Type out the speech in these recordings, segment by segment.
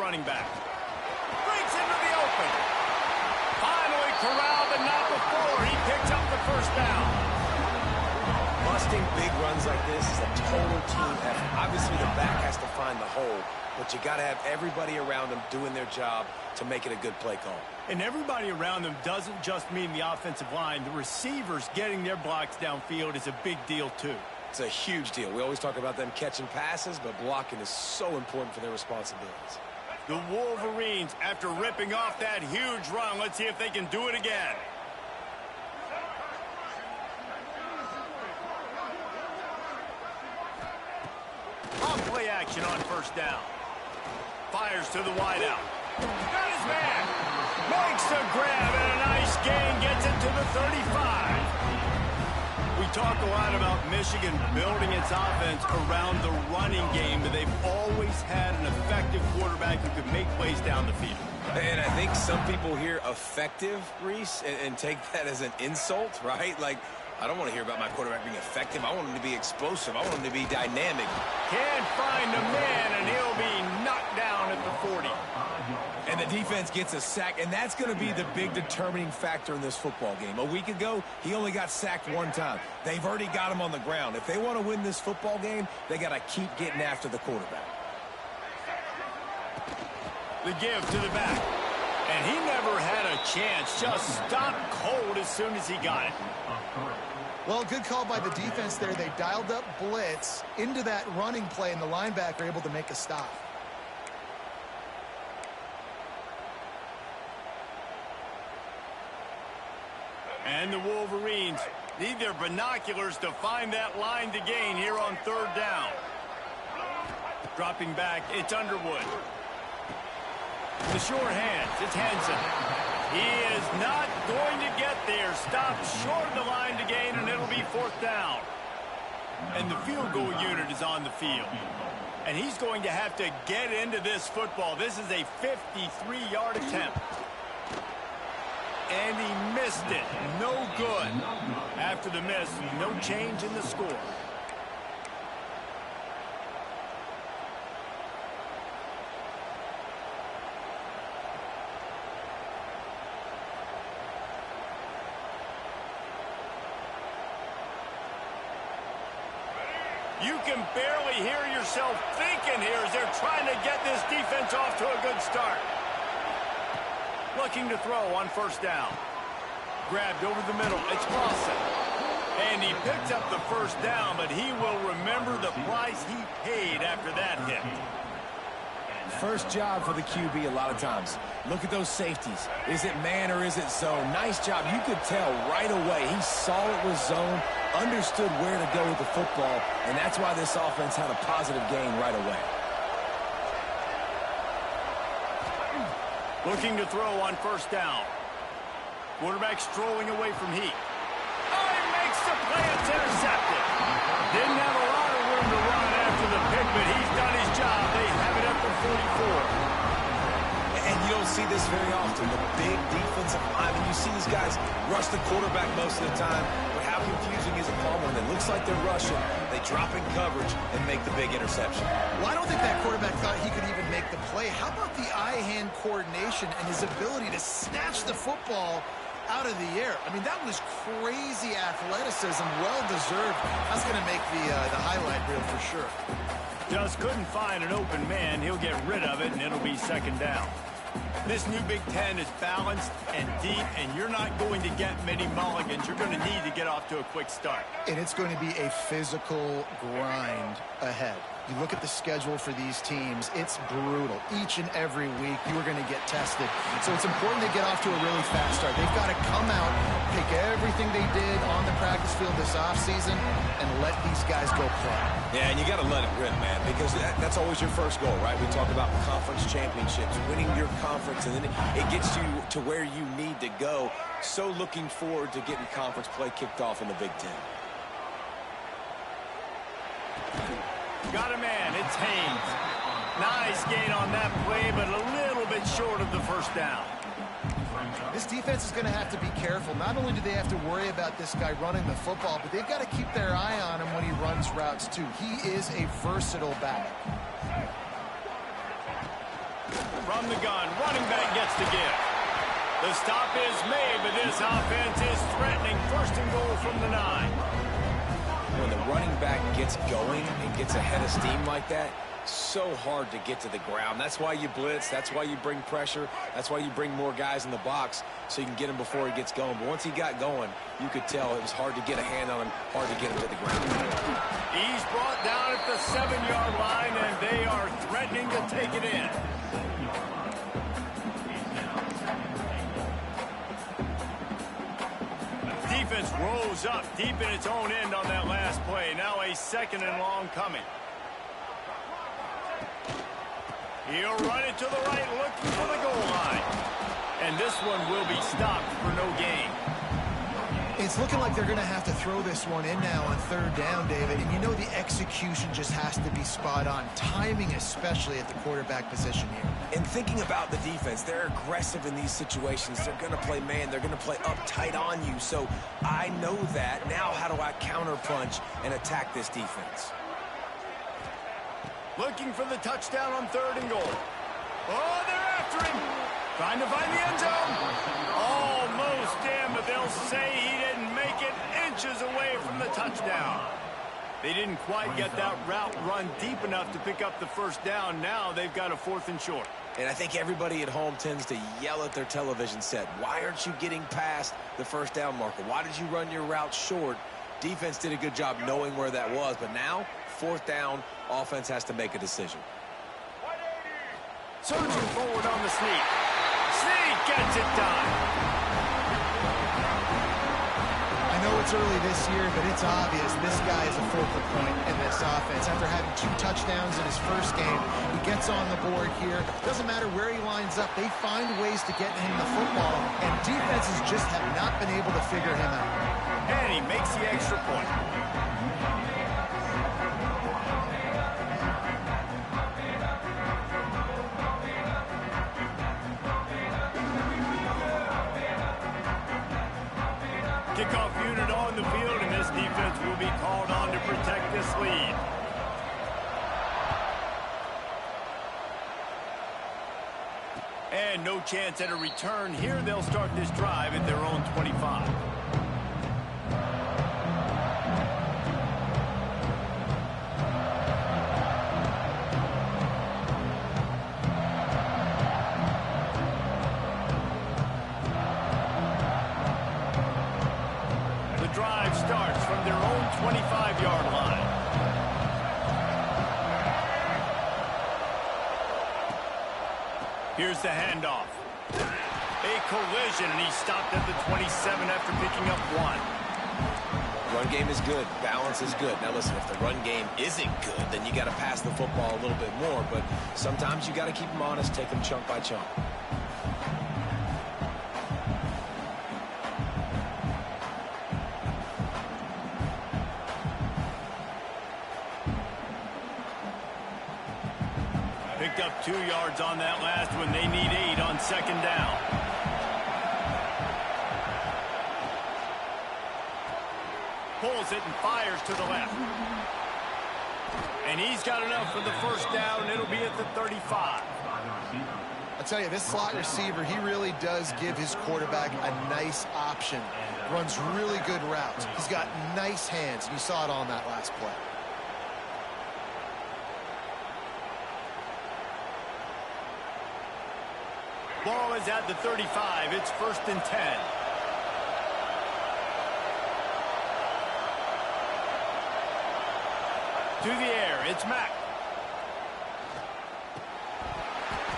running back. Breaks into the open. Finally corralled, but not before. He picks up the first down. Busting big runs like this is a total team effort. Obviously, the back has to find the hole, but you got to have everybody around them doing their job to make it a good play call. And everybody around them doesn't just mean the offensive line. The receivers getting their blocks downfield is a big deal, too. It's a huge deal. We always talk about them catching passes, but blocking is so important for their responsibilities. The Wolverines, after ripping off that huge run, let's see if they can do it again. On play action on first down. Fires to the wideout. Got his man. Makes the grab and a nice gain. Gets it to the 35. We talk a lot about Michigan building its offense around the running game, but they've always had an effective quarterback who can make plays down the field. And I think some people hear effective, Reese, and take that as an insult, right? Like, I don't want to hear about my quarterback being effective. I want him to be explosive. I want him to be dynamic. Can't find a man, and he'll be knocked down at the 40. And the defense gets a sack, and that's going to be the big determining factor in this football game. A week ago, he only got sacked one time. They've already got him on the ground. If they want to win this football game, they got to keep getting after the quarterback. The give to the back. And he never had a chance. Just stopped cold as soon as he got it. Well, good call by the defense there. They dialed up blitz into that running play, and the linebacker able to make a stop. And the Wolverines need their binoculars to find that line to gain here on third down. Dropping back, it's Underwood. The short hands, it's Henson. He is not going to get there. Stopped short of the line to gain, and it'll be fourth down. And the field goal unit is on the field. And he's going to have to get into this football. This is a 53-yard attempt. And he missed it. No good. After the miss, no change in the score. You can barely hear yourself thinking here as they're trying to get this defense off to a good start. Looking to throw on first down. Grabbed over the middle. It's Clausen. And he picks up the first down, but he will remember the price he paid after that hit. First job for the QB a lot of times. Look at those safeties. Is it man or is it zone? Nice job. You could tell right away. He saw it was zone, understood where to go with the football, and that's why this offense had a positive gain right away. Looking to throw on first down. Quarterback strolling away from Heat. Oh, he makes the play. It's intercepted. Didn't have a lot of room to run after the pick, but he's done his job. They have it at the 44. And you don't see this very often. The big defensive line. You see these guys rush the quarterback most of the time, but how confusing is it, Palmer? When it looks like they're rushing, they drop in coverage and make the big interception. Well, I don't think that quarterback thought he could even make the play. How about the eye-hand coordination and his ability to snatch the football out of the air? I mean, that was crazy athleticism, well-deserved. That's going to make the highlight reel for sure. Just couldn't find an open man. He'll get rid of it, and it'll be second down. This new Big Ten is balanced and deep, and you're not going to get many mulligans. You're going to need to get off to a quick start. And it's going to be a physical grind ahead. You look at the schedule for these teams, it's brutal. Each and every week, you are going to get tested. So it's important they get off to a really fast start. They've got to come out, pick everything they did on the practice field this offseason, and let these guys go play. Yeah, and you got to let it rip, man, because that's always your first goal, right? We talk about conference championships, winning your conference, and then it gets you to where you need to go. So looking forward to getting conference play kicked off in the Big Ten. Got a man, it's Haynes. Nice gain on that play, but a little bit short of the first down. This defense is going to have to be careful. Not only do they have to worry about this guy running the football, but they've got to keep their eye on him when he runs routes too. He is a versatile back. From the gun, running back gets the give. The stop is made, but this offense is threatening. First and goal from the 9. When the running back gets going and gets ahead of steam like that, so hard to get to the ground. That's why you blitz. That's why you bring pressure. That's why you bring more guys in the box so you can get him before he gets going. But once he got going, you could tell it was hard to get a hand on him, hard to get him to the ground. He's brought down at the 7-yard line, and they are threatening to take it in. Defense rose up deep in its own end on that last play. Now a 2nd and long coming. He'll run it to the right, looking for the goal line. And this one will be stopped for no gain. It's looking like they're going to have to throw this one in now on 3rd down, David. And you know the execution just has to be spot on. Timing especially at the quarterback position here. And thinking about the defense, they're aggressive in these situations. They're going to play man. They're going to play uptight on you. So I know that. Now how do I counterpunch and attack this defense? Looking for the touchdown on 3rd and goal. Oh, they're after him. Trying to find the end zone. Almost in, but they'll say he didn't make it inches away from the touchdown. They didn't quite get that route run deep enough to pick up the 1st down. Now they've got a 4th and short. And I think everybody at home tends to yell at their television set. Why aren't you getting past the 1st down marker? Why did you run your route short? Defense did a good job knowing where that was, but now 4th down, offense has to make a decision. Surging forward on the sneak. Sneak gets it done. I know it's early this year, but it's obvious this guy is a focal point in this offense. After having 2 touchdowns in his first game, he gets on the board here. Doesn't matter where he lines up, they find ways to get him the football, and defenses just have not been able to figure him out. And he makes the extra point. Kickoff unit on the field, and this defense will be called on to protect this lead. And no chance at a return here. They'll start this drive at their own 25. Starts from their own 25-yard line. Here's the handoff. A collision, and he stopped at the 27 after picking up 1. Run game is good. Balance is good. Now listen, if the run game isn't good, then you got to pass the football a little bit more. But sometimes you got to keep them honest, take them chunk by chunk. Picked up 2 yards on that last one. They need 8 on 2nd down. Pulls it and fires to the left. And he's got enough for the 1st down. It'll be at the 35. I'll tell you, this slot receiver, he really does give his quarterback a nice option. Runs really good routes. He's got nice hands, and you saw it on that last play. Ball is at the 35. It's 1st and 10. To the air, it's Mack.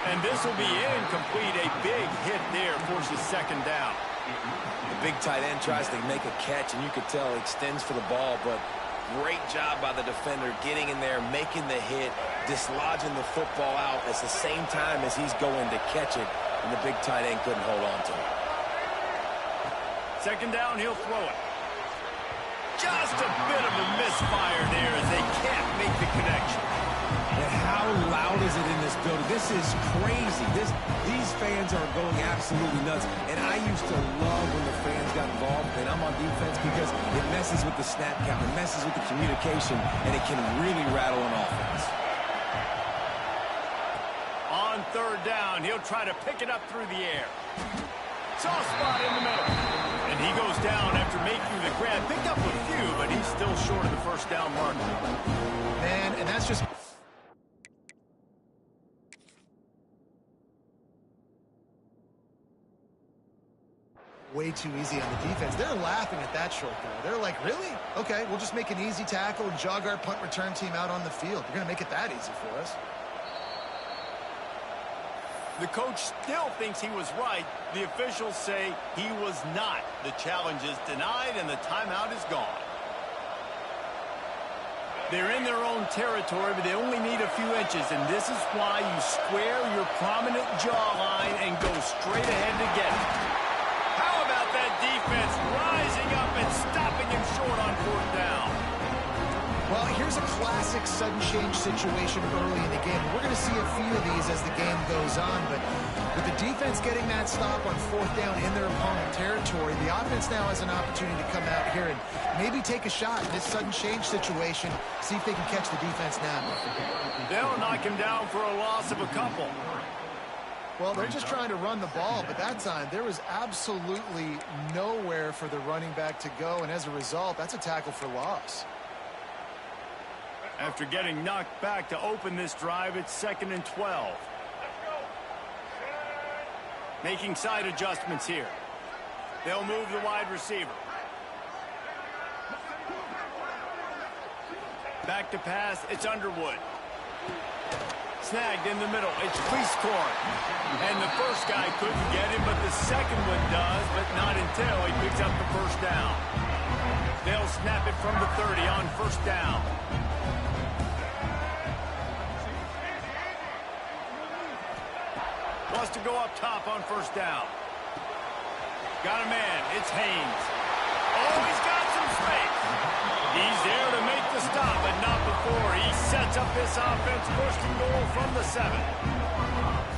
And this will be incomplete. A big hit there forces 2nd down. The big tight end tries to make a catch, and you could tell he extends for the ball, but great job by the defender getting in there, making the hit, dislodging the football out at the same time as he's going to catch it, and the big tight end couldn't hold on to it. 2nd down, he'll throw it. Just a bit of a misfire there as they can't make the connection. And how loud is it in this building? This is crazy. These fans are going absolutely nuts. And I used to love when the fans got involved, and I'm on defense, because it messes with the snap count, it messes with the communication, and it can really rattle an offense. On third down. He'll try to pick it up through the air. Soft spot in the middle. And he goes down after making the grab. Picked up a few, but he's still short of the first down mark. Man, and that's just... way too easy on the defense. They're laughing at that short throw. They're like, really? Okay, we'll just make an easy tackle and jog our punt return team out on the field. You're going to make it that easy for us. The coach still thinks he was right. The officials say he was not. The challenge is denied, and the timeout is gone. They're in their own territory, but they only need a few inches, and this is why you square your prominent jawline and go straight ahead to get it. How about that defense rising up and stopping him short on fourth down? Well, here's a classic sudden change situation early in the game. We're going to see a few of these as the game goes on, but with the defense getting that stop on fourth down in their opponent territory, the offense now has an opportunity to come out here and maybe take a shot in this sudden change situation, see if they can catch the defense now. They'll knock him down for a loss of a couple. Well, they're just trying to run the ball, but that time there was absolutely nowhere for the running back to go, and as a result, that's a tackle for loss. After getting knocked back to open this drive, it's 2nd and 12. Making side adjustments here. They'll move the wide receiver. Back to pass, it's Underwood. Snagged in the middle, it's Priestcorn. And the first guy couldn't get him, but the second one does, but not until he picks up the first down. They'll snap it from the 30 on first down. Wants to go up top on first down. Got a man. It's Haynes. Oh, he's got some space. He's there to make the stop, but not before. He sets up this offense, first and goal from the 7.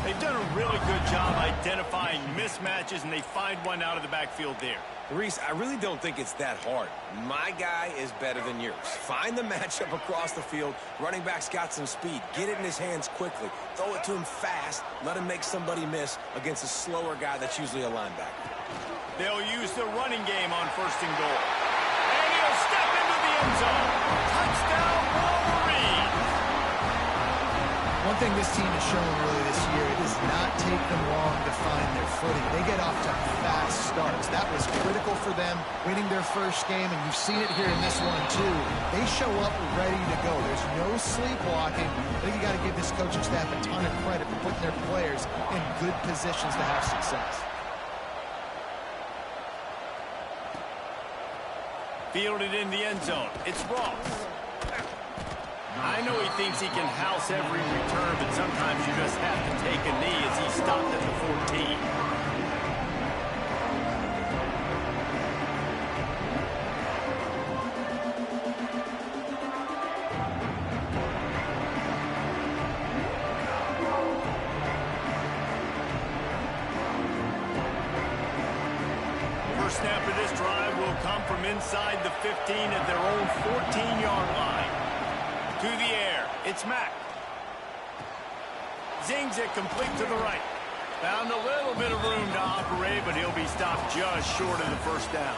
They've done a really good job identifying mismatches, and they find one out of the backfield there. Reese, I really don't think it's that hard. My guy is better than yours. Find the matchup across the field. Running back's got some speed. Get it in his hands quickly. Throw it to him fast. Let him make somebody miss against a slower guy that's usually a linebacker. They'll use the running game on first and goal. And he'll step into the end zone. Touchdown, Wolverine! One thing this team has shown really this year, it does not take them long to find their footing. They get off to fast starts. That was critical for them, winning their first game, and you've seen it here in this one, too. They show up ready to go. There's no sleepwalking. I think you got to give this coaching staff a ton of credit for putting their players in good positions to have success. Fielded in the end zone. It's Ross. I know he thinks he can house every return, but sometimes you just have to take a knee as he stopped at the 14. First snap of this drive will come from inside the 15 at their own 14-yard line. To the air, it's Mack. Zings it complete to the right. Found a little bit of room to operate, but he'll be stopped just short of the first down.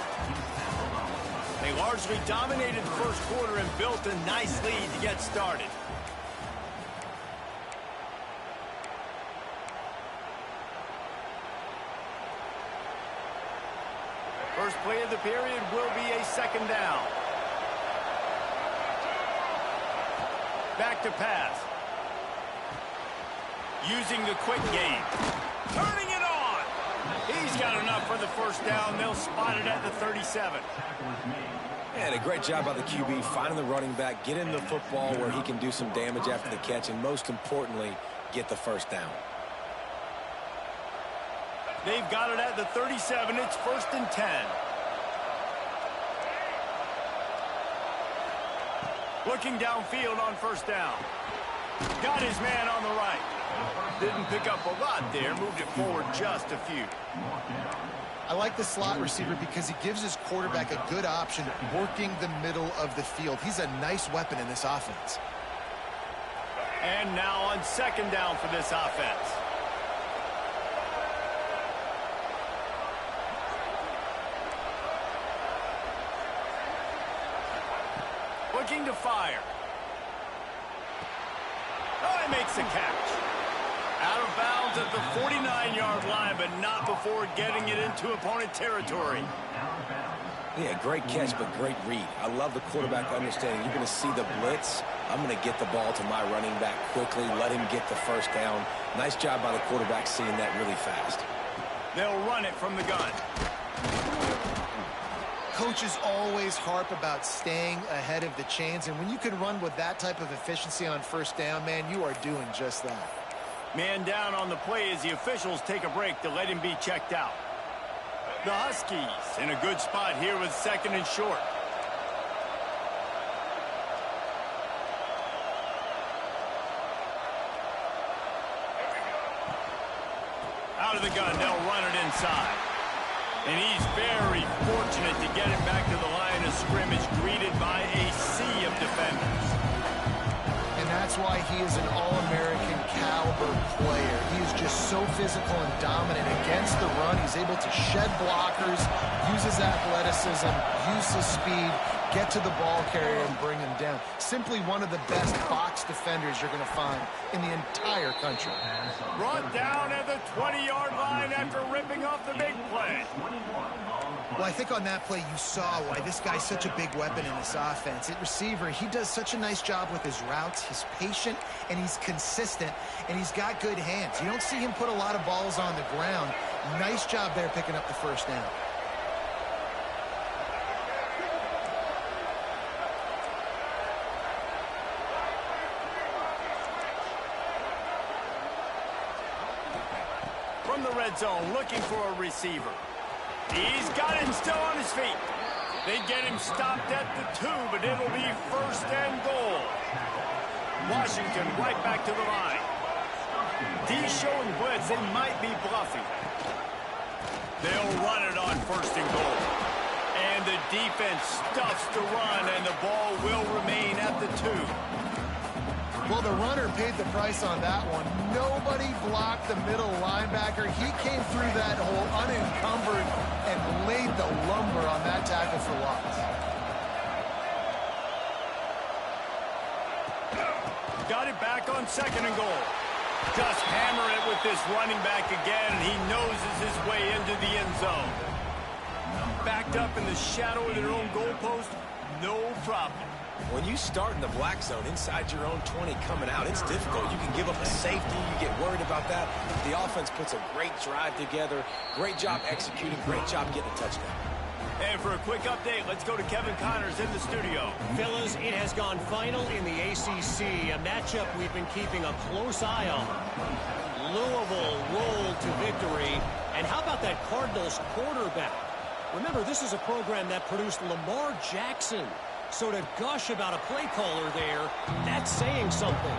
They largely dominated the first quarter and built a nice lead to get started. First play of the period will be a second down. Back to pass. Using the quick game. Turning it on. He's got enough for the first down. They'll spot it at the 37. And a great job by the QB finding the running back, getting the football where he can do some damage after the catch, and most importantly, get the first down. They've got it at the 37. It's 1st and 10. Looking downfield on first down. Got his man on the right. Didn't pick up a lot there. Moved it forward just a few. I like the slot receiver because he gives his quarterback a good option working the middle of the field. He's a nice weapon in this offense. And now on second down for this offense. looking to fire. Oh, he makes the catch. Out of bounds at the 49-yard line, but not before getting it into opponent territory. Yeah, great catch, but great read. I love the quarterback understanding. You're going to see the blitz. I'm going to get the ball to my running back quickly, let him get the first down. Nice job by the quarterback seeing that really fast. They'll run it from the gun. Coaches always harp about staying ahead of the chains, and when you can run with that type of efficiency on first down, man, you are doing just that. Man down on the play as the officials take a break to let him be checked out. The Huskies in a good spot here with 2nd and short. Out of the gun, they'll run it inside. And he's very fortunate to get it back to the line of scrimmage, greeted by a sea of defenders. And that's why he is an All-American caliber player. He is just so physical and dominant against the run. He's able to shed blockers, use his athleticism, use his speed, get to the ball carrier and bring him down. Simply one of the best box defenders you're going to find in the entire country. Brought down at the 20-yard line after ripping off the big play. Well, I think on that play you saw why this guy's such a big weapon in this offense. At receiver, he does such a nice job with his routes. He's patient, and he's consistent, and he's got good hands. You don't see him put a lot of balls on the ground. Nice job there picking up the first down. From the red zone, looking for a receiver. He's got him still on his feet. They get him stopped at the 2, but it'll be 1st and goal. Washington right back to the line. D showing blitz. They might be bluffing. They'll run it on 1st and goal. And the defense stuffs the run, and the ball will remain at the 2. Well, the runner paid the price on that one. Nobody blocked the middle linebacker. He came through that hole unencumbered and laid the lumber on that tackle for loss. Got it back on 2nd and goal. Just hammer it with this running back again, and he noses his way into the end zone. Backed up in the shadow of their own goalpost, no problem. When you start in the black zone inside your own 20 coming out, it's difficult. You can give up a safety. You get worried about that. The offense puts a great drive together. Great job executing. Great job getting a touchdown. And for a quick update, let's go to Kevin Connors in the studio. Fellas, it has gone final in the ACC, a matchup we've been keeping a close eye on. Louisville rolled to victory. And how about that Cardinals quarterback? Remember, this is a program that produced Lamar Jackson. So to gush about a play caller there, that's saying something.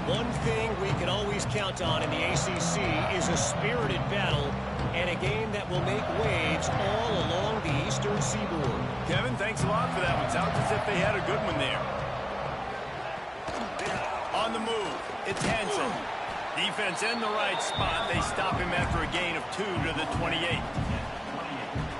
One thing we can always count on in the ACC is a spirited battle and a game that will make waves all along the Eastern Seaboard. Kevin, thanks a lot for that one. Sounds as if they had a good one there. On the move, it's Hansen. Defense in the right spot. They stop him after a gain of 2 to the 28.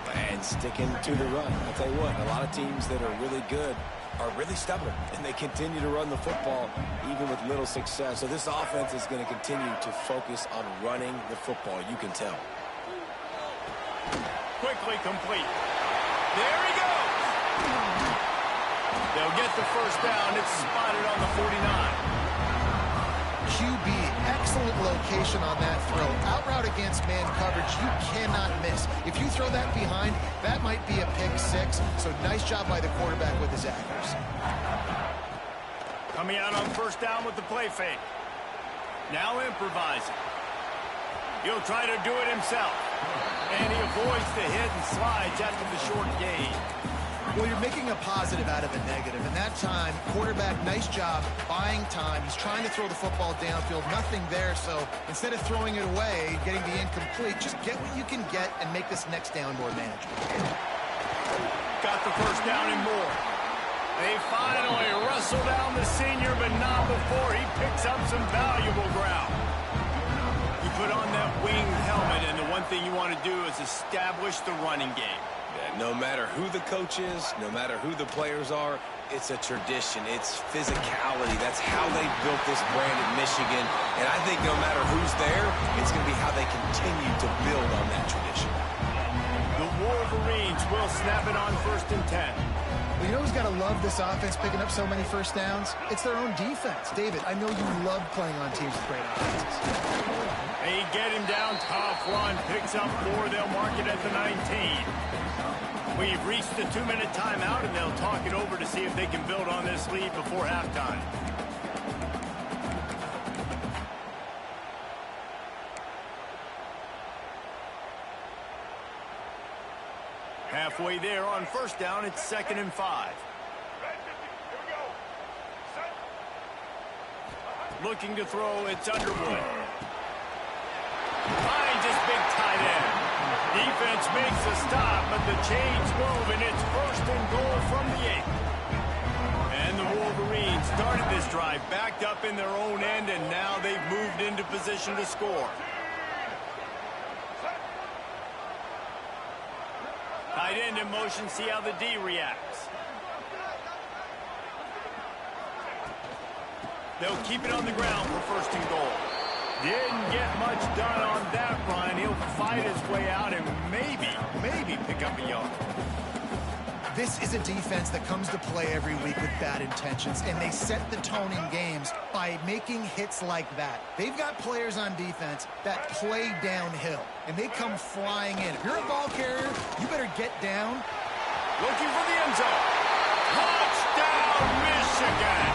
And sticking to the run. I'll tell you what, a lot of teams that are really good are really stubborn, and they continue to run the football even with little success. So this offense is going to continue to focus on running the football. You can tell. Quickly complete. There he goes. They'll get the first down. It's spotted on the 49. QB, excellent location on that throw. Out route against man coverage, you cannot miss. If you throw that behind, that might be a pick 6. So nice job by the quarterback with his accuracy. Coming out on first down with the play fake. Now improvising. He'll try to do it himself. And he avoids the hit and slides after the short gain. Well, you're making a positive out of a negative. And that time, quarterback, nice job buying time. He's trying to throw the football downfield. Nothing there. So instead of throwing it away, getting the incomplete, just get what you can get and make this next down more manageable. Got the first down and more. They finally wrestle down the senior, but not before he picks up some valuable ground. You put on that winged helmet, and the one thing you want to do is establish the running game. No matter who the coach is, no matter who the players are, it's a tradition. It's physicality. That's how they built this brand at Michigan. And I think no matter who's there, it's going to be how they continue to build on that tradition. The Wolverines will snap it on 1st and 10. Well, you know who's got to love this offense picking up so many first downs? It's their own defense. David, I know you love playing on teams with great offenses. They get him down, tough run, picks up 4, they'll mark it at the 19. We've reached the 2-minute timeout, and they'll talk it over to see if they can build on this lead before halftime. Halfway there on 1st down, it's 2nd and 5. Looking to throw, it's Underwood. Finds his big tight end. Defense makes a stop, but the chains move, and it's 1st and goal from the 8. And the Wolverines started this drive backed up in their own end, and now they've moved into position to score. Tight end in motion, see how the D reacts. They'll keep it on the ground for 1st and goal. Didn't get much done on that run. He'll fight his way out and maybe pick up a yard. This is a defense that comes to play every week with bad intentions, and they set the tone in games by making hits like that. They've got players on defense that play downhill, and they come flying in. If you're a ball carrier, you better get down. Looking for the end zone. Touchdown, Michigan!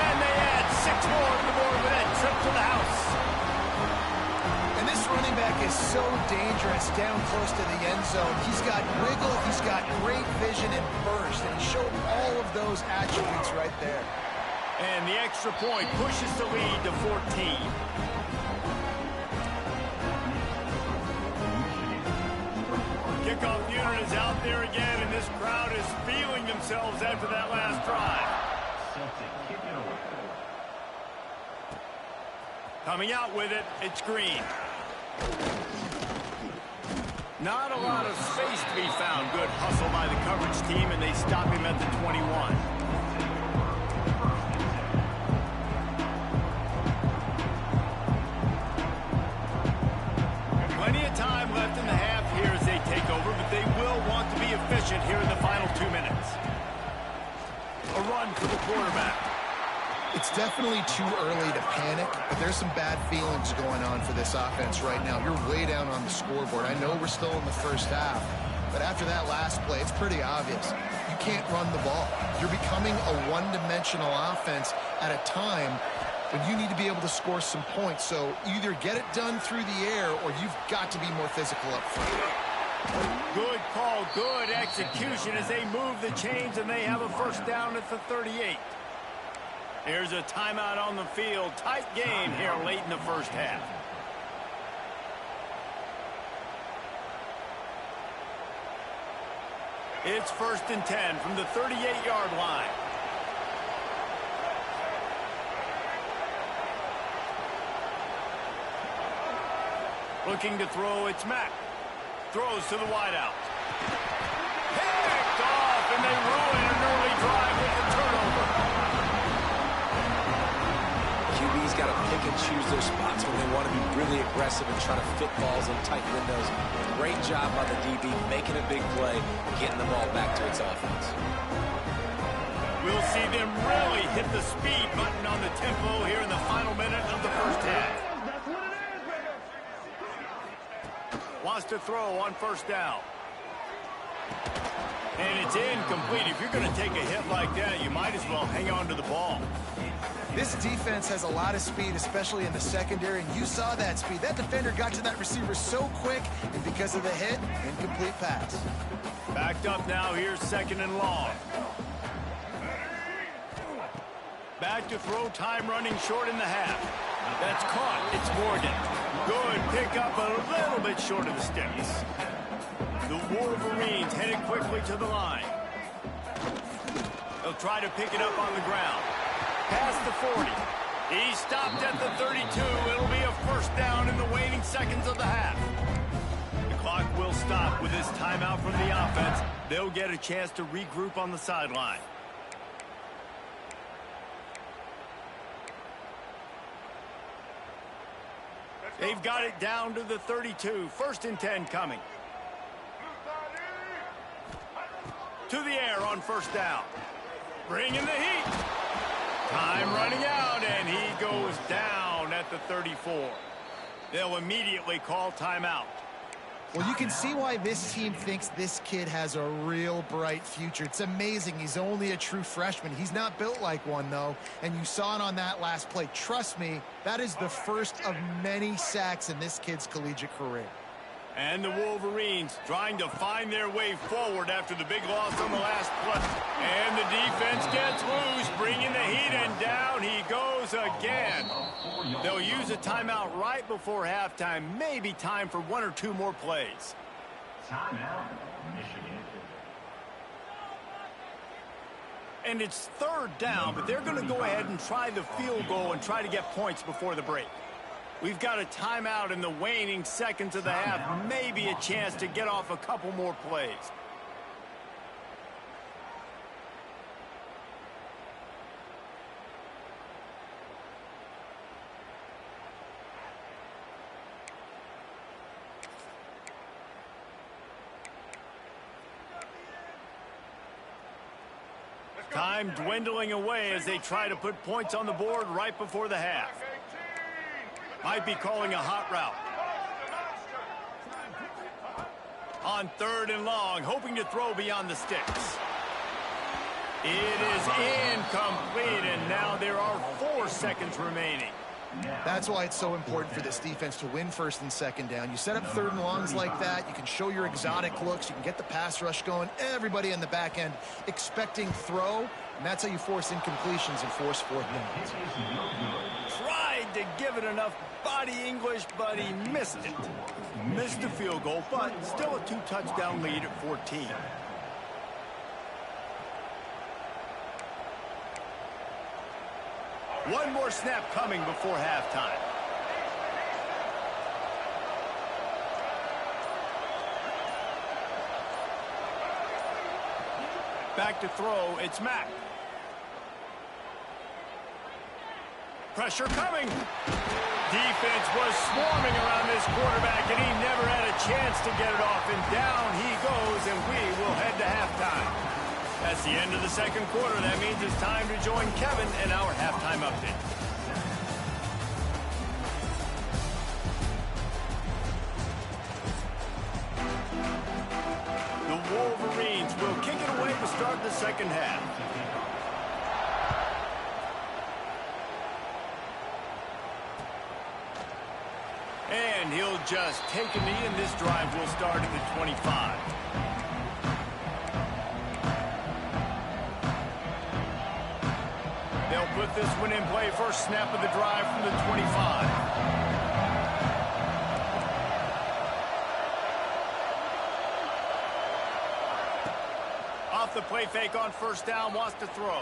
And they add 6 more to the board with that trip to the house. And this running back is so dangerous down close to the end zone. He's got wiggle, he's got great vision and burst, and he showed all of those attributes right there. And the extra point pushes the lead to 14. Kickoff unit is out there again, and this crowd is feeling themselves after that last drive. Coming out with it, it's Green. Not a lot of space to be found. Good hustle by the coverage team, and they stop him at the 21. Plenty of time left in the half here as they take over, but they will want to be efficient here in the final 2 minutes. A run for the quarterback. It's definitely too early to panic, but there's some bad feelings going on for this offense right now. You're way down on the scoreboard. I know we're still in the first half, but after that last play, it's pretty obvious. You can't run the ball. You're becoming a one-dimensional offense at a time when you need to be able to score some points. So either get it done through the air or you've got to be more physical up front. Good call, good execution as they move the chains, and they have a 1st down at the 38. Here's a timeout on the field. Tight game here late in the first half. It's 1st and 10 from the 38-yard line. Looking to throw, it's Mack. Throws to the wideout. Picked off, and they ruin an early drive with the turnover. QB's got to pick and choose their spots when they want to be really aggressive and try to fit balls in tight windows. Great job by the DB making a big play, getting the ball back to its offense. We'll see them really hit the speed button on the tempo here in the final minute of the first half. Wants to throw on 1st down. And it's incomplete. If you're going to take a hit like that, you might as well hang on to the ball. This defense has a lot of speed, especially in the secondary, and you saw that speed. That defender got to that receiver so quick, and because of the hit, incomplete pass. Backed up now, here's 2nd and long. Back to throw, time running short in the half. That's caught, it's Morgan. Good pickup, a little bit short of the sticks. The Wolverines headed quickly to the line. They'll try to pick it up on the ground. Past the 40. He stopped at the 32. It'll be a 1st down in the waning seconds of the half. The clock clock will stop with this timeout from the offense. They'll get a chance to regroup on the sideline. They've got it down to the 32. 1st and 10 coming. To the air on 1st down. Bringing the heat. Time running out, and he goes down at the 34. They'll immediately call timeout. Well, you can see why this team thinks this kid has a real bright future. It's amazing. He's only a true freshman. He's not built like one, though, and you saw it on that last play. Trust me, that is the first of many sacks in this kid's collegiate career. And the Wolverines trying to find their way forward after the big loss on the last play. And the defense gets loose, bringing the heat, and down he goes again. They'll use a timeout right before halftime. Maybe time for 1 or 2 more plays. Timeout, Michigan. And it's 3rd down, but they're going to go ahead and try the field goal and try to get points before the break. We've got a timeout in the waning seconds of the half. Maybe a chance to get off a couple more plays. Time dwindling away as they try to put points on the board right before the half. Might be calling a hot route. On 3rd and long, hoping to throw beyond the sticks. It is incomplete, and now there are 4 seconds remaining. That's why it's so important for this defense to win 1st and 2nd down. You set up 3rd and longs like that, you can show your exotic looks, you can get the pass rush going, everybody in the back end expecting throw, and that's how you force incompletions and force 4th downs. Tried to give it enough body English, but he missed it. Missed the field goal, but still a 2-touchdown lead at 14. One more snap coming before halftime. Back to throw, it's Mack. Pressure coming. Defense was swarming around this quarterback, and he never had a chance to get it off. And down he goes, and we will head to halftime. That's the end of the 2nd quarter. That means it's time to join Kevin in our halftime update. The Wolverines will kick it away to start the 2nd half. And he'll just take a knee, and this drive will start at the 25. They'll put this one in play. First snap of the drive from the 25. Off the play fake on 1st down, wants to throw.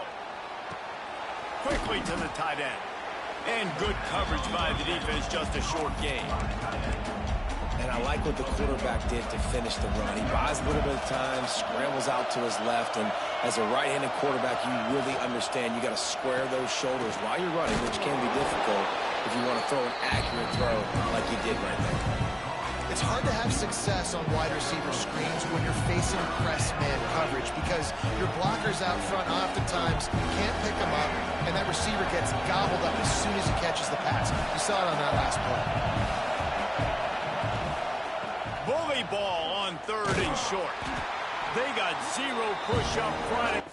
Quickly to the tight end. And good coverage by the defense, just a short gain. And I like what the quarterback did to finish the run. He buys a little bit of time, scrambles out to his left, and as a right-handed quarterback, you really understand you got to square those shoulders while you're running, which can be difficult if you want to throw an accurate throw like he did right there. It's hard to have success on wide receiver screens when you're facing press man coverage because your blockers out front oftentimes can't pick them up, and that receiver gets gobbled up as soon as he catches the pass. You saw it on that last play. Bully ball on 3rd and short. They got 0 push up front.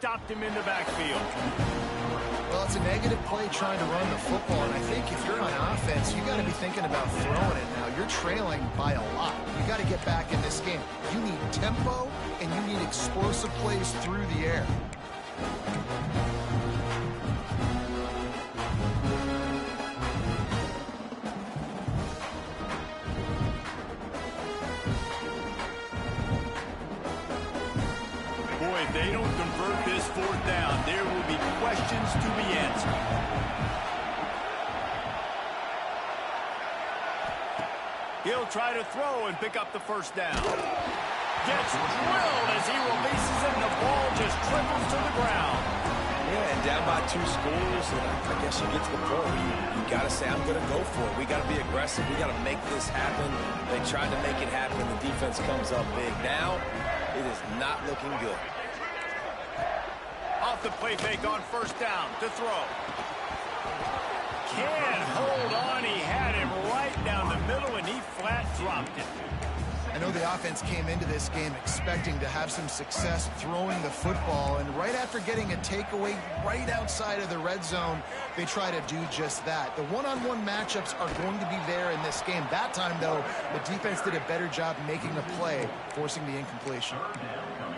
stopped him in the backfield. Well, it's a negative play trying to run the football, and I think if you're on offense, you got to be thinking about throwing it now. You're trailing by a lot. You got to get back in this game. You need tempo, and you need explosive plays through the air. Boy, if they don't convert this fourth down, there will be questions to be answered. He'll try to throw and pick up the first down. Gets drilled as he releases it, and the ball just triples to the ground. Yeah, and down by 2 scores, and I guess you get to the point where you got to say, I'm going to go for it. We got to be aggressive. We got to make this happen. They tried to make it happen. The defense comes up big. Now, it is not looking good. Off the play fake on first down to throw. Can't hold on. He had him right down the middle, and he flat dropped it. I know the offense came into this game expecting to have some success throwing the football, and right after getting a takeaway right outside of the red zone, they try to do just that. The one-on-one matchups are going to be there in this game. That time, though, the defense did a better job making a play, forcing the incompletion.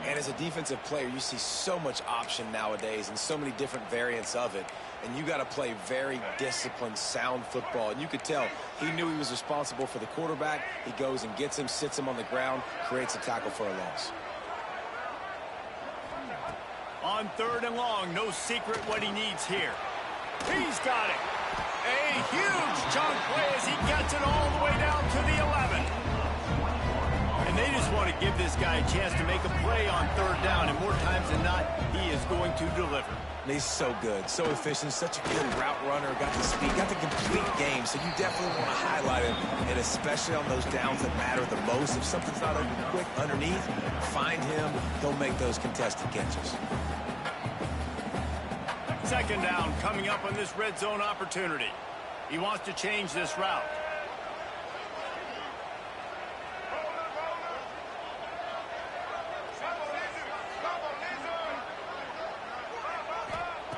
And as a defensive player, you see so much option nowadays and so many different variants of it. And you got to play very disciplined, sound football. And you could tell he knew he was responsible for the quarterback. He goes and gets him, sits him on the ground, creates a tackle for a loss. On third and long, no secret what he needs here. He's got it. A huge chunk play as he gets it all the way down to the 11. And they just want to give this guy a chance to make a play on third down, and more times than not, he is going to deliver. And he's so good, so efficient, such a good route runner, got the speed, got the complete game, so you definitely want to highlight him, and especially on those downs that matter the most. If something's not open quick underneath, find him, he'll make those contested catches. Second down coming up on this red zone opportunity. He wants to change this route.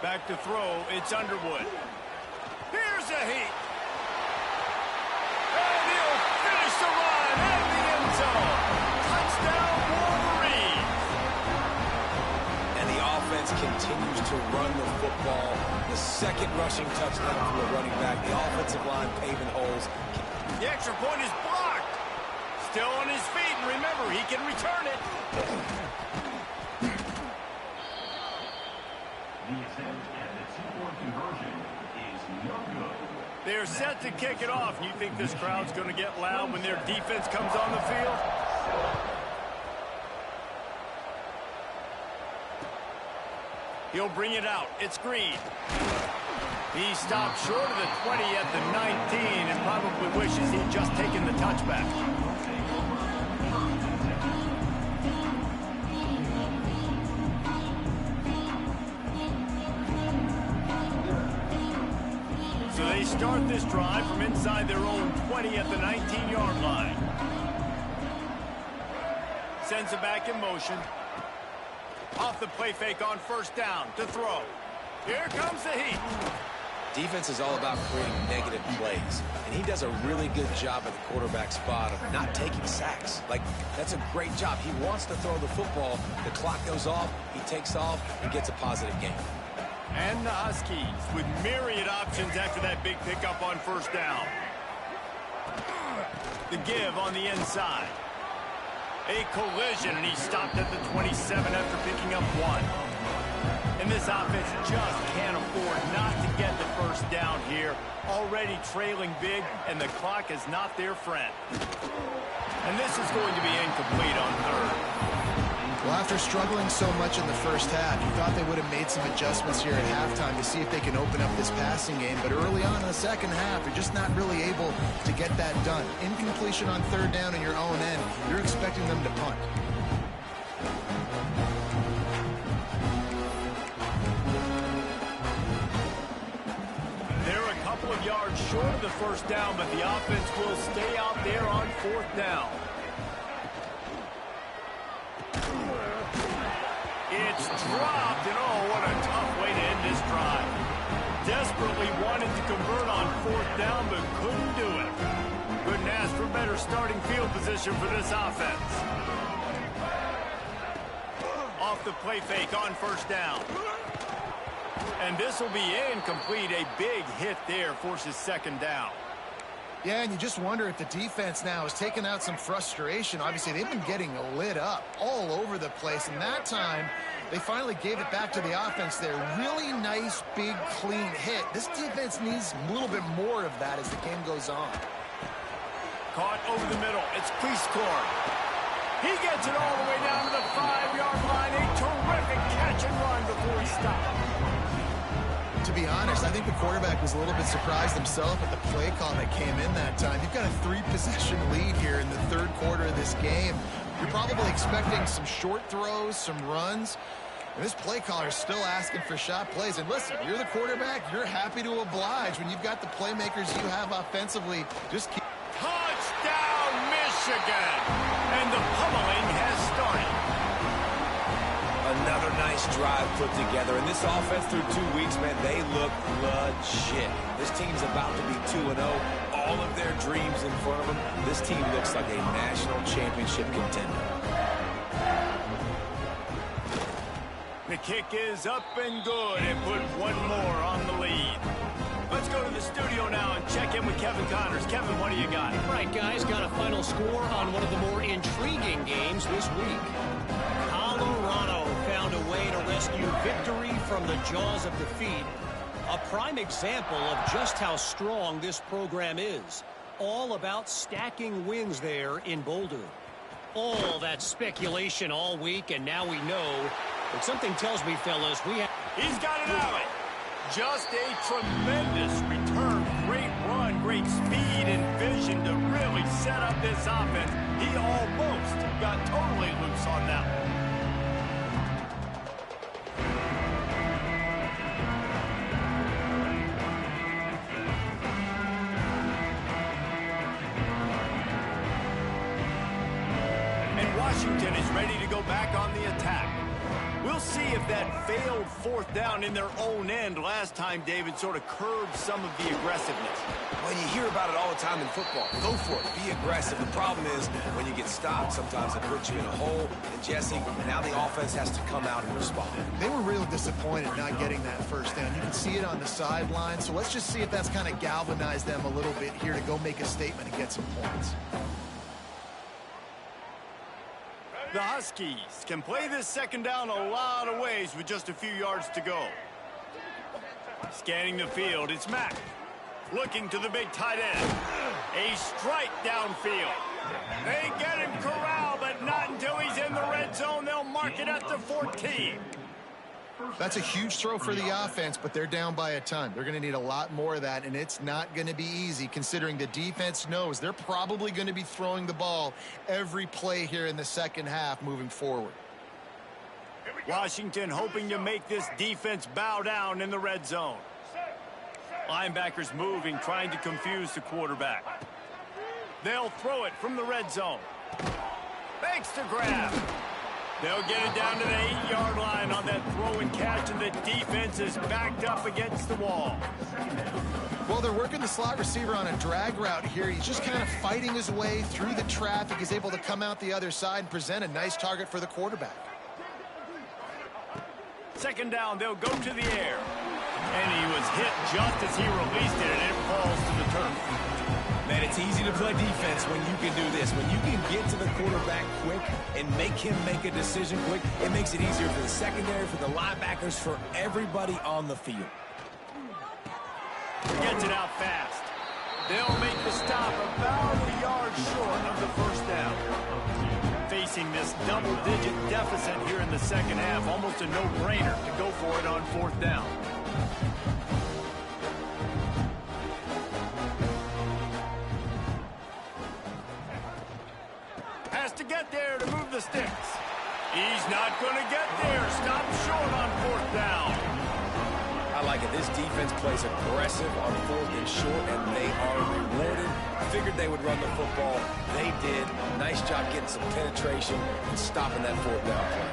Back to throw, it's Underwood. Here's a heat. And he'll finish the run at the end zone. Touchdown, Wolverines. And the offense continues to run the football. The second rushing touchdown from the running back. The offensive line paving holes. The extra point is blocked. Still on his feet, and remember, he can return it. They're set to kick it off. You think this crowd's going to get loud when their defense comes on the field? He'll bring it out. It's Green. He stopped short of the 20 at the 19 and probably wishes he'd just taken the touchback. So they start this drive from inside their own 20 at the 19-yard line. Sends it back in motion. Off the play fake on first down to throw. Here comes the heat. Defense is all about creating negative plays, and he does a really good job at the quarterback spot of not taking sacks. Like, that's a great job. He wants to throw the football. The clock goes off, he takes off, and gets a positive gain. And the Huskies with myriad options after that big pickup on first down. The give on the inside. A collision, and he stopped at the 27 after picking up 1. And this offense just can't afford not to get the first down here. Already trailing big, and the clock is not their friend. And this is going to be incomplete on third. Well, after struggling so much in the first half, you thought they would have made some adjustments here at halftime to see if they can open up this passing game. But early on in the second half, they're just not really able to get that done. Incompletion on third down in your own end, you're expecting them to punt. They're a couple of yards short of the first down, but the offense will stay out there on fourth down. It's dropped, and oh, what a tough way to end this drive. Desperately wanted to convert on 4th down, but couldn't do it. Couldn't ask for better starting field position for this offense. Off the play fake on 1st down. And this will be incomplete. A big hit there forces 2nd down. Yeah, and you just wonder if the defense now is taking out some frustration. Obviously, they've been getting lit up all over the place. And that time, they finally gave it back to the offense there. Really nice, big, clean hit. This defense needs a little bit more of that as the game goes on. Caught over the middle. It's Cleescore. He gets it all the way down to the 5-yard line. A terrific catch and run before he stopped. To be honest, I think the quarterback was a little bit surprised himself at the play call that came in that time. You've got a 3-possession lead here in the 3rd quarter of this game. You're probably expecting some short throws, some runs. And this play caller is still asking for shot plays. And listen, you're the quarterback. You're happy to oblige when you've got the playmakers you have offensively. Just keep... Touchdown, Michigan! And the pummeling has started. Another nice drive put together. And this offense through 2 weeks, man, they look legit. This team's about to be 2-0. All of their dreams in front of them. This team looks like a national championship contender. The kick is up and good and put one more on the lead. Let's go to the studio now and check in with Kevin Connors. Kevin, what do you got? All right, guys, got a final score on one of the more intriguing games this week. Colorado found a way to rescue victory from the jaws of defeat. A prime example of just how strong this program is. All about stacking wins there in Boulder. All that speculation all week, and now we know. But something tells me, fellas, we have... He's got it out. Just a tremendous return. Great run, great speed and vision to really set up this offense. He almost got totally loose on that one. And Washington is ready to go back on the attack. We'll see if that failed 4th down in their own end last time, David, sort of curbed some of the aggressiveness. Well, you hear about it all the time in football. Go for it. Be aggressive. The problem is when you get stopped, sometimes it puts you in a hole. And, Jesse, now the offense has to come out and respond. They were real disappointed not getting that 1st down. You can see it on the sideline. So let's just see if that's kind of galvanized them a little bit here to go make a statement and get some points. The Huskies can play this 2nd down a lot of ways with just a few yards to go. Scanning the field, it's Mack. Looking to the big tight end. A strike downfield. They get him corralled, but not until he's in the red zone. They'll mark it at the 14. That's a huge throw for the offense, but they're down by a ton. They're going to need a lot more of that, and it's not going to be easy considering the defense knows they're probably going to be throwing the ball every play here in the 2nd half moving forward. Washington hoping to make this defense bow down in the red zone. Linebackers moving, trying to confuse the quarterback. They'll throw it from the red zone. Makes the grab. They'll get it down to the 8-yard line on that throw and catch, and the defense is backed up against the wall. Well, they're working the slot receiver on a drag route here. He's just kind of fighting his way through the traffic. He's able to come out the other side and present a nice target for the quarterback. 2nd down, they'll go to the air. And he was hit just as he released it, and it falls to the turf. Man, it's easy to play defense when you can do this. When you can get to the quarterback quick and make him make a decision quick, it makes it easier for the secondary, for the linebackers, for everybody on the field. Gets it out fast. They'll make the stop about a yard short of the 1st down. Facing this double-digit deficit here in the 2nd half, almost a no-brainer to go for it on 4th down. Has to get there to move the sticks. He's not going to get there. Stop short on 4th down. I like it. This defense plays aggressive on 4th and short, and they are rewarded. Figured they would run the football. They did. Nice job getting some penetration and stopping that 4th down play.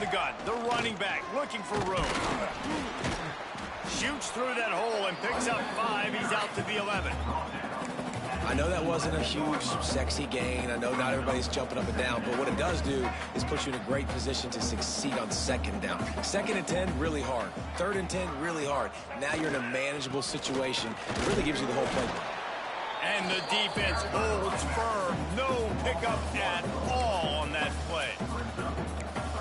the gun. The running back looking for room. Shoots through that hole and picks up 5. He's out to the 11. I know that wasn't a huge, sexy gain. I know not everybody's jumping up and down, but what it does do is put you in a great position to succeed on second down. 2nd and 10, really hard. 3rd and 10, really hard. Now you're in a manageable situation. It really gives you the whole playbook. And the defense holds firm. No pickup at all on that play.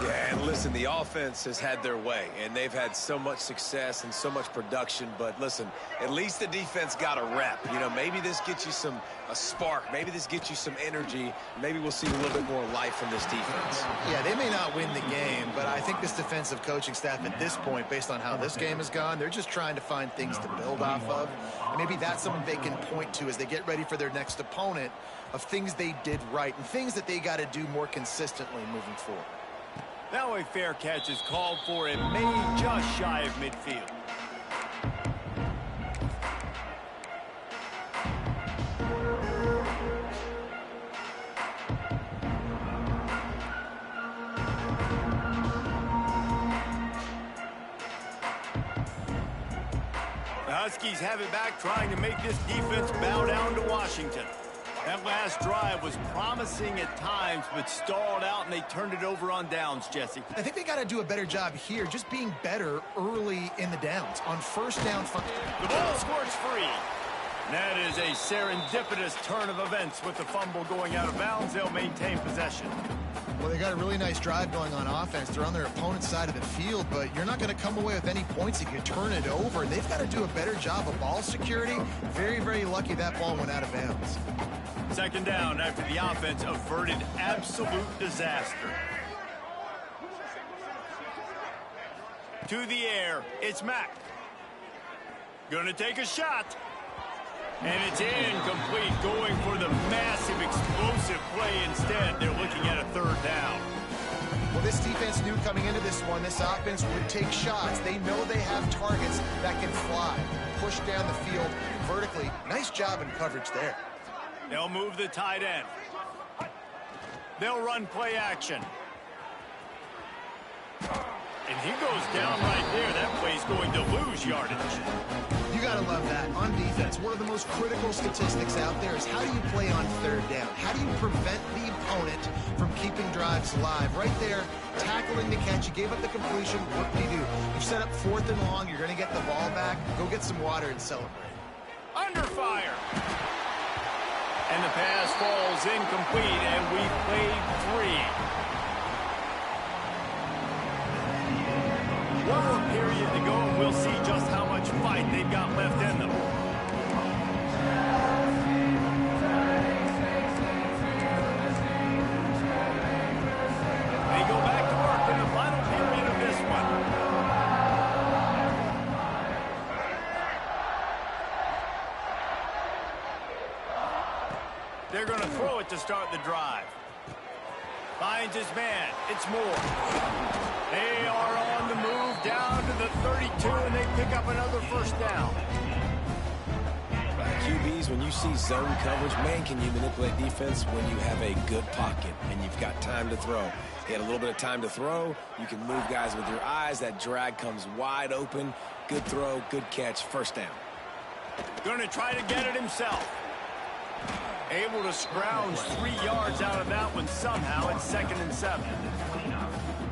Yeah, and listen, the offense has had their way, and they've had so much success and so much production. But listen, at least the defense got a rep. You know, maybe this gets you a spark. Maybe this gets you some energy. Maybe we'll see a little bit more life from this defense. Yeah, they may not win the game, but I think this defensive coaching staff at this point, based on how this game has gone, they're just trying to find things to build off of. And maybe that's something they can point to as they get ready for their next opponent, of things they did right and things that they got to do more consistently moving forward. Now a fair catch is called for and made just shy of midfield. The Huskies have it back, trying to make this defense bow down to Washington. That last drive was promising at times, but stalled out, and they turned it over on downs, Jesse. I think they got to do a better job here, just being better early in the downs. On first down, the ball squirts free. That is a serendipitous turn of events. With the fumble going out of bounds, they'll maintain possession. Well, they got a really nice drive going on offense. They're on their opponent's side of the field, but you're not going to come away with any points if you turn it over. They've got to do a better job of ball security. Very, very lucky that ball went out of bounds. 2nd down after the offense averted absolute disaster. To the air, it's Mack. Gonna take a shot. And it's incomplete, going for the massive explosive play instead. They're looking at a 3rd down. Well, this defense knew coming into this one, this offense would take shots. They know they have targets that can fly, push down the field vertically. Nice job in coverage there. They'll move the tight end. They'll run play action. And he goes down right there. That play's going to lose yardage. You got to love that. On defense, one of the most critical statistics out there is how do you play on 3rd down? How do you prevent the opponent from keeping drives alive? Right there, tackling the catch. You gave up the completion. What do? You set up 4th and long. You're going to get the ball back. Go get some water and celebrate. Under fire. And the pass falls incomplete, and we played 3. One more period to go, and we'll see just how much fight they've got left in them. They go back to work in the final period of this one. They're going to throw it to start the drive. Finds his man. It's Moore. They are on the move down to the 32, and they pick up another 1st down. QBs, when you see zone coverage, man, can you manipulate defense when you have a good pocket and you've got time to throw. He had a little bit of time to throw. You can move guys with your eyes. That drag comes wide open. Good throw, good catch, 1st down. Going to try to get it himself. Able to scrounge 3 yards out of that one somehow. It's 2nd and 7.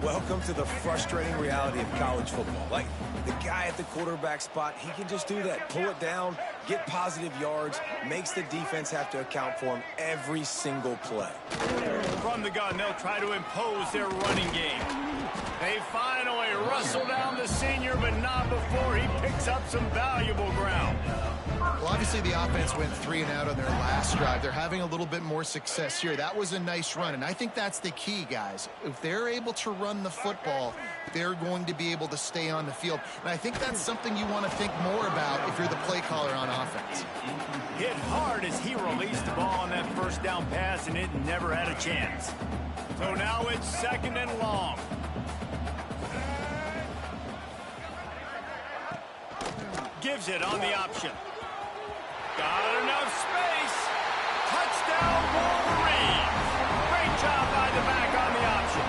Welcome to the frustrating reality of college football. Like, the guy at the quarterback spot, he can just do that. Pull it down, get positive yards, makes the defense have to account for him every single play. From the gun, they'll try to impose their running game. They finally wrestle down the senior, but not before he picks up some valuable ground. Well, obviously the offense went 3 and out on their last drive. They're having a little bit more success here. That was a nice run, and I think that's the key, guys. If they're able to run the football, they're going to be able to stay on the field. And I think that's something you want to think more about if you're the play caller on offense. Hit hard as he released the ball on that 1st down pass, and it never had a chance. So now it's 2nd and long. Gives it on the option. Got enough space. Touchdown, Wolverines. Great job by the back on the option.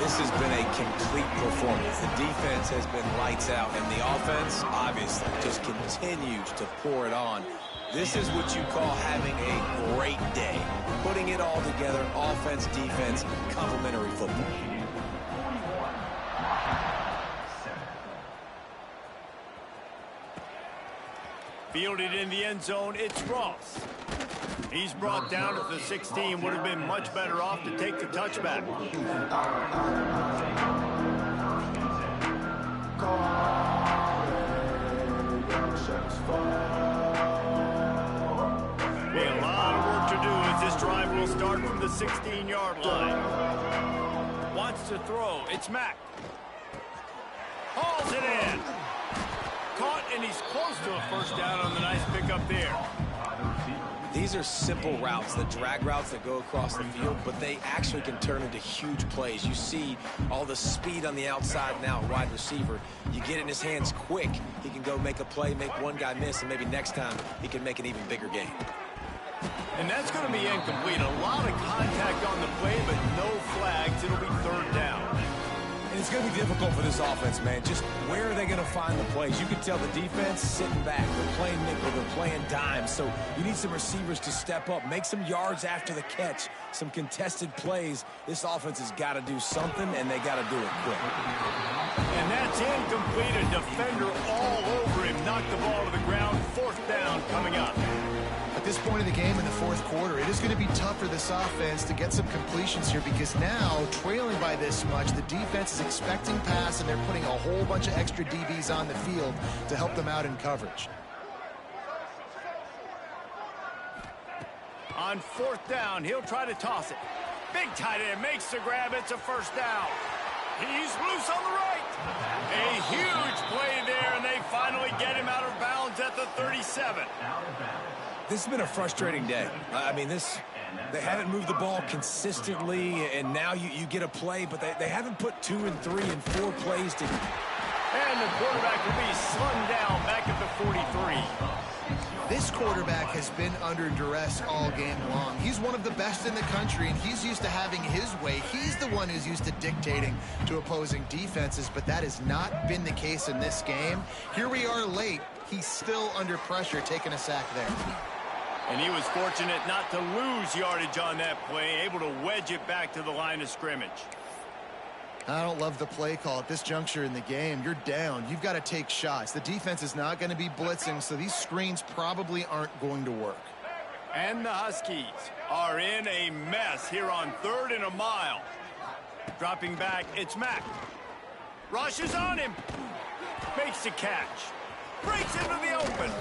This has been a complete performance. The defense has been lights out, and the offense, obviously, just continues to pour it on. This is what you call having a great day. Putting it all together, offense, defense, complementary football. Fielded in the end zone, it's Ross. He's brought down at the 16. Would have been much better off to take the touchback. Be a lot of work to do as this drive will start from the 16-yard line. Wants to throw. It's Mack. Hauls it in. Caught, and he's close to a first down on the nice pickup there. These are simple routes, the drag routes that go across the field, but they actually can turn into huge plays. You see all the speed on the outside and out wide receiver. You get it in his hands quick, he can go make a play, make one guy miss, and maybe next time he can make an even bigger gain. And that's going to be incomplete. A lot of contact on the play, but no flags. It'll be third down. And it's going to be difficult for this offense, man. Just where are they going to find the plays? You can tell the defense sitting back. They're playing nickel. They're playing dime. So you need some receivers to step up, make some yards after the catch, some contested plays. This offense has got to do something, and they got to do it quick. And that's incomplete. A defender all over him. Knocked the ball to the ground. Fourth down coming up. At this point of the game in the fourth quarter, it is going to be tough for this offense to get some completions here because now, trailing by this much, the defense is expecting pass, and they're putting a whole bunch of extra DBs on the field to help them out in coverage. On fourth down, he'll try to toss it. Big tight end makes the grab. It's a first down. He's loose on the right. A huge play there, and they finally get him out of bounds at the 37. This has been a frustrating day. I mean, they haven't moved the ball consistently, and now you get a play, but they haven't put 2 and 3 and 4 plays together. And the quarterback will be slung down back at the 43. This quarterback has been under duress all game long. He's one of the best in the country, and he's used to having his way. He's the one who's used to dictating to opposing defenses, but that has not been the case in this game. Here we are late. He's still under pressure, taking a sack there. And he was fortunate not to lose yardage on that play, able to wedge it back to the line of scrimmage. I don't love the play call at this juncture in the game. You're down. You've got to take shots. The defense is not going to be blitzing, so these screens probably aren't going to work. And the Huskies are in a mess here on 3rd and a mile. Dropping back, it's Mack. Rushes on him. Makes the catch. Breaks into the open.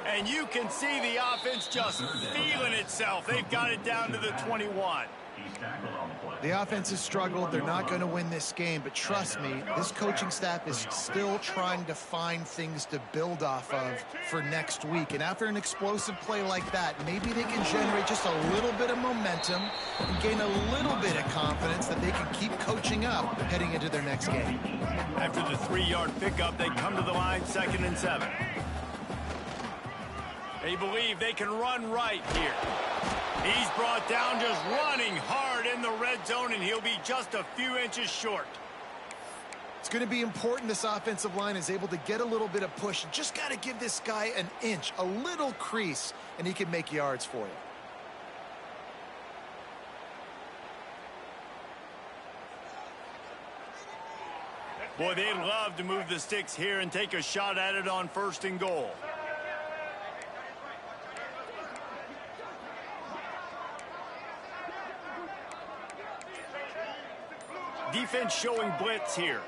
And you can see the offense just feeling itself. They've got it down to the 21. The offense has struggled. They're not going to win this game, but trust me, this coaching staff is still trying to find things to build off of for next week. And after an explosive play like that, maybe they can generate just a little bit of momentum and gain a little bit of confidence that they can keep coaching up heading into their next game. After the 3-yard pickup, they come to the line 2nd and 7. They believe they can run right here. He's brought down just running hard in the red zone, and he'll be just a few inches short. It's going to be important this offensive line is able to get a little bit of push. You just got to give this guy an inch, a little crease, and he can make yards for you. Boy, they'd love to move the sticks here and take a shot at it on 1st and goal. Defense showing blitz here.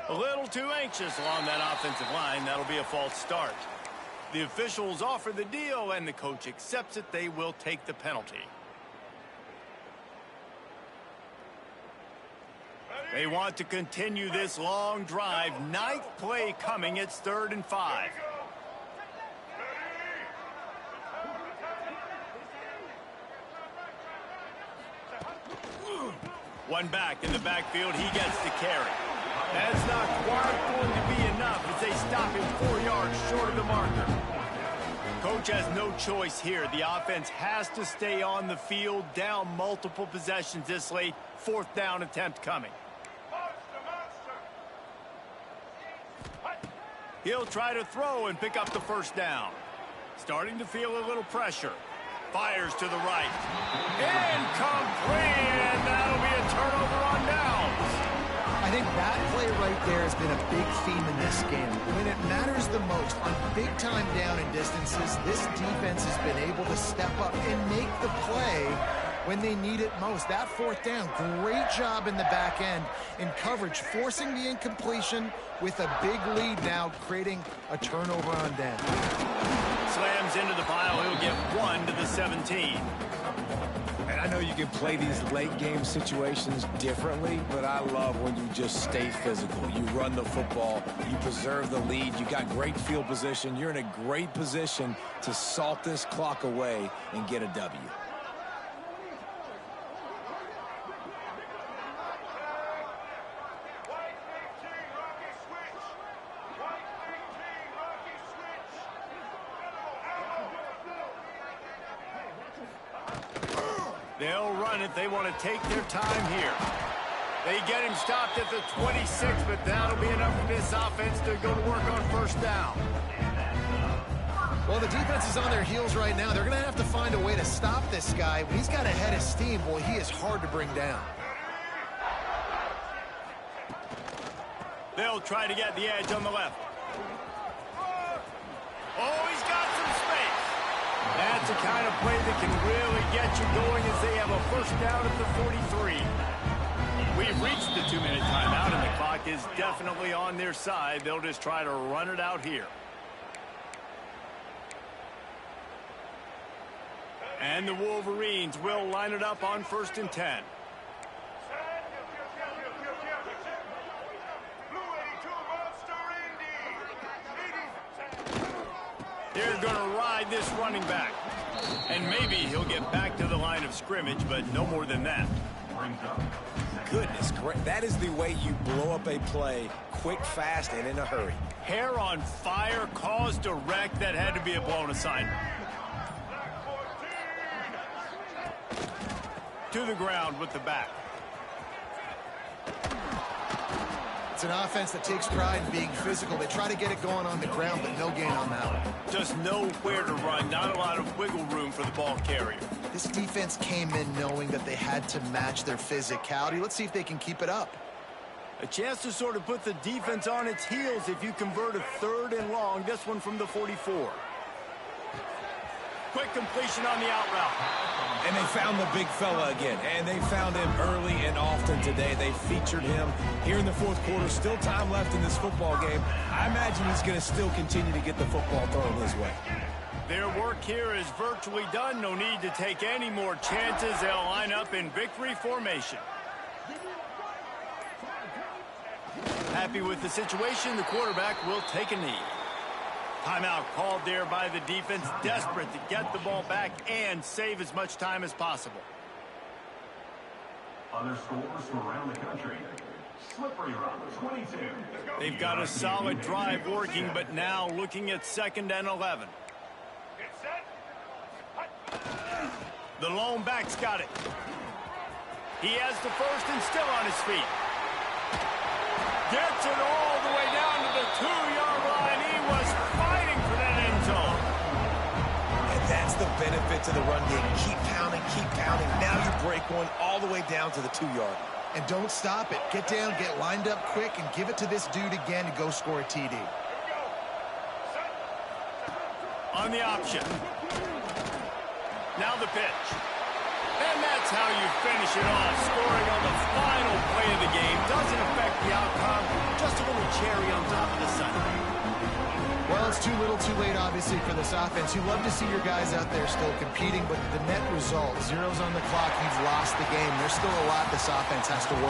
A little too anxious along that offensive line. That'll be a false start. The officials offer the deal, and the coach accepts it. They will take the penalty. They want to continue this long drive. 9th play coming. It's 3rd and 5. One back in the backfield. He gets the carry. That's not quite going to be enough as they stop him 4 yards short of the marker. Coach has no choice here. The offense has to stay on the field, down multiple possessions this late. 4th down attempt coming. He'll try to throw and pick up the first down. Starting to feel a little pressure. Fires to the right. Incomplete, and that'll be a turnover on downs. I think that play right there has been a big theme in this game. When it matters the most, on big-time down and distances, this defense has been able to step up and make the play when they need it most. That fourth down, great job in the back end in coverage, forcing the incompletion with a big lead now, creating a turnover on down. Slams into the pile. He'll get 1 to the 17. And I know you can play these late game situations differently, but I love when you just stay physical. You run the football, you preserve the lead, you got great field position. You're in a great position to salt this clock away and get a W. They'll run it. They want to take their time here. They get him stopped at the 26, but that'll be enough for this offense to go to work on first down. Well, the defense is on their heels right now. They're going to have to find a way to stop this guy. When he's got a head of steam, boy, he is hard to bring down. They'll try to get the edge on the left. Oh, he's got some space. That's the kind of play that can really get you going as they have a first down at the 43. We've reached the 2-minute timeout, and the clock is definitely on their side. They'll just try to run it out here. And the Wolverines will line it up on 1st and 10. They're going to ride this running back. And maybe he'll get back to the line of scrimmage, but no more than that. Goodness, that is the way you blow up a play quick, fast, and in a hurry. Hair on fire, caused a wreck. That had to be a blown assignment. To the ground with the back. It's an offense that takes pride in being physical. They try to get it going on the ground, but no gain on that one. Just nowhere to run. Not a lot of wiggle room for the ball carrier. This defense came in knowing that they had to match their physicality. Let's see if they can keep it up. A chance to sort of put the defense on its heels if you convert a 3rd and long. This one from the 44. Quick completion on the out route. And they found the big fella again, and they found him early and often today. They featured him here in the 4th quarter. Still time left in this football game. I imagine he's going to still continue to get the football thrown his way. Their work here is virtually done. No need to take any more chances. They'll line up in victory formation. Happy with the situation, the quarterback will take a knee. Timeout called there by the defense, desperate to get the ball back and save as much time as possible. Other scores from around the country. Slippery run, 22. They've got a solid drive working, but now looking at 2nd and 11. The lone back's got it. He has the first and still on his feet. Gets it all the way down to the 2-yard line. He was fighting for that end zone. And that's the benefit to the run game. Keep pounding, keep pounding. Now you break one all the way down to the 2-yard. And don't stop it. Get down, get lined up quick, and give it to this dude again to go score a TD. On the option. Now the pitch. And that's how you finish it off. Scoring on the final play of the game. Doesn't affect the outcome. Just a little cherry on top of the sundae. Well, it's too little too late, obviously, for this offense. You love to see your guys out there still competing, but the net result, zeros on the clock, you've lost the game. There's still a lot this offense has to work